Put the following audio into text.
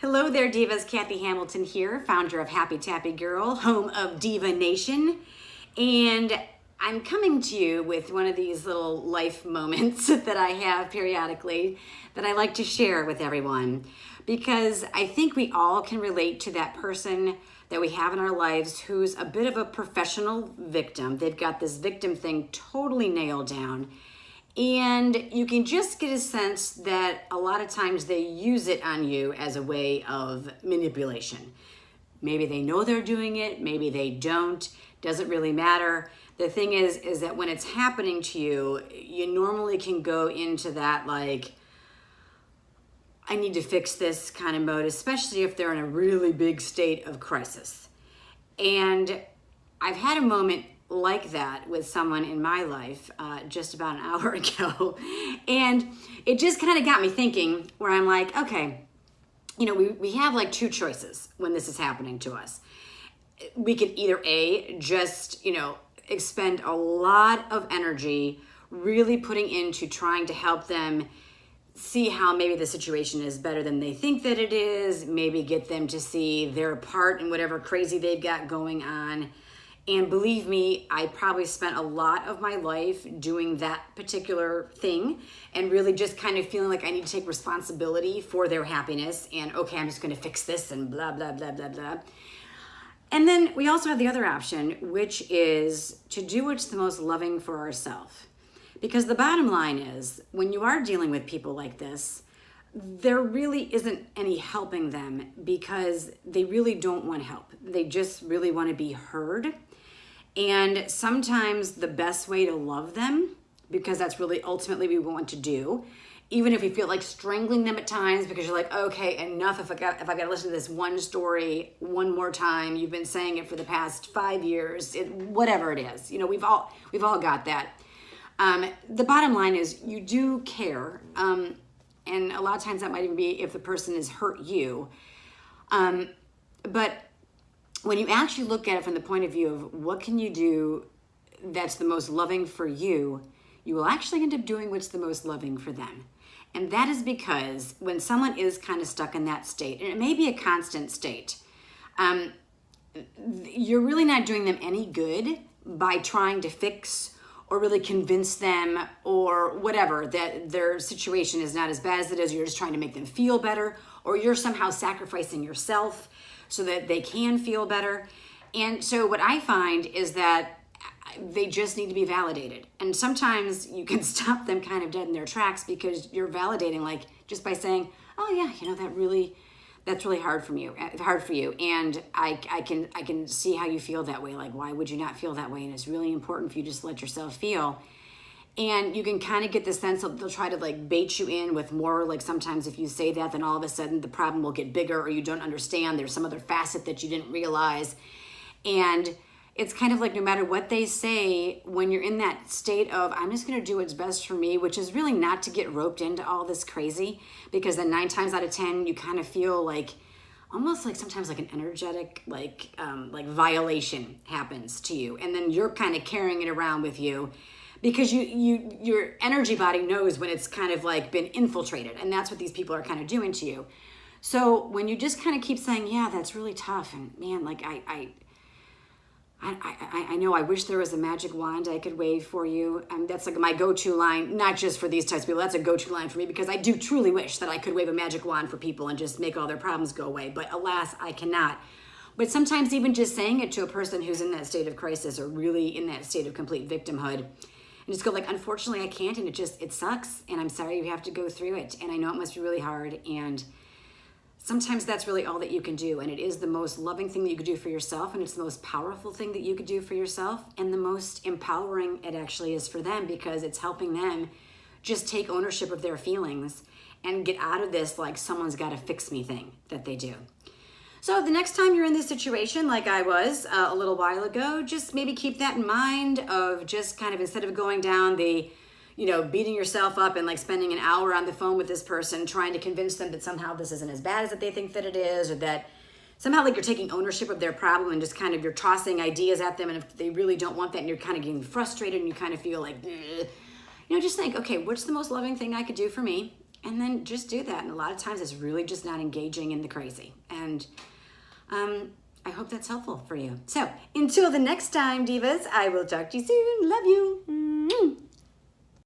Hello there, Divas. Kathy Hamilton here, founder of Happy Tappy Girl, home of Diva Nation. And I'm coming to you with one of these little life moments that I have periodically that I like to share with everyone. Because I think we all can relate to that person that we have in our lives who's a bit of a professional victim. They've got this victim thing totally nailed down. And you can just get a sense that a lot of times they use it on you as a way of manipulation. Maybe they know they're doing it, maybe they don't, doesn't really matter. The thing is that when it's happening to you, you normally can go into that like, I need to fix this kind of mode, especially if they're in a really big state of crisis. And I've had a moment like that with someone in my life just about an hour ago. And it just kind of got me thinking where I'm like, okay, we have like two choices when this is happening to us. We could either just, expend a lot of energy really putting into trying to help them see how maybe the situation is better than they think that it is, maybe get them to see their part in whatever crazy they've got going on. And believe me, I probably spent a lot of my life doing that particular thing and really just kind of feeling like I need to take responsibility for their happiness and okay, I'm just going to fix this and blah, blah, blah, blah, blah. And then we also have the other option, which is to do what's the most loving for ourselves. Because the bottom line is, when you are dealing with people like this, there really isn't any helping them because they really don't want help. They just really want to be heard. And sometimes the best way to love them, because that's really ultimately what we want to do, even if we feel like strangling them at times because you're like, okay, enough. If I got to listen to this one story one more time, you've been saying it for the past 5 years, whatever it is, we've all got that. The bottom line is you do care, and a lot of times that might even be if the person has hurt you. But when you actually look at it from the point of view of what can you do that's the most loving for you, you will actually end up doing what's the most loving for them. And that is because when someone is kind of stuck in that state, and it may be a constant state, you're really not doing them any good by trying to fix or really convince them or whatever that their situation is not as bad as it is. You're just trying to make them feel better, or you're somehow sacrificing yourself so that they can feel better. And so what I find is that they just need to be validated. And sometimes you can stop them kind of dead in their tracks because you're validating, like just by saying, oh yeah, that's really hard for you. And I can see how you feel that way. Like, why would you not feel that way? And it's really important for you just to let yourself feel. And you can kind of get the sense of they'll try to like bait you in with more, like sometimes if you say that, then all of a sudden the problem will get bigger or you don't understand. There's some other facet that you didn't realize. And it's kind of like no matter what they say, when you're in that state of, I'm just going to do what's best for me, which is really not to get roped into all this crazy, because then 9 times out of 10, you kind of feel like, almost like sometimes like an energetic, like violation happens to you. And then you're kind of carrying it around with you because your energy body knows when it's kind of like been infiltrated. And that's what these people are kind of doing to you. So when you just kind of keep saying, yeah, that's really tough. And man, like I know I wish there was a magic wand I could wave for you. That's like my go-to line, not just for these types of people. That's a go-to line for me because I do truly wish that I could wave a magic wand for people and just make all their problems go away. But alas, I cannot. But sometimes even just saying it to a person who's in that state of crisis or really in that state of complete victimhood, and just go like, unfortunately, I can't, and it sucks, and I'm sorry you have to go through it, and I know it must be really hard, and sometimes that's really all that you can do, and it is the most loving thing that you could do for yourself, and it's the most powerful thing that you could do for yourself, and the most empowering it actually is for them because it's helping them just take ownership of their feelings and get out of this like someone's got to fix me thing that they do. So the next time you're in this situation, like I was a little while ago, just maybe keep that in mind of just kind of instead of going down the, beating yourself up and like spending an hour on the phone with this person trying to convince them that somehow this isn't as bad as that they think that it is, or that somehow like you're taking ownership of their problem and just kind of you're tossing ideas at them, and if they really don't want that and you're kind of getting frustrated and you kind of feel like, just think, okay, what's the most loving thing I could do for me? And then just do that. And a lot of times it's really just not engaging in the crazy. And I hope that's helpful for you. So until the next time, divas, I will talk to you soon. Love you.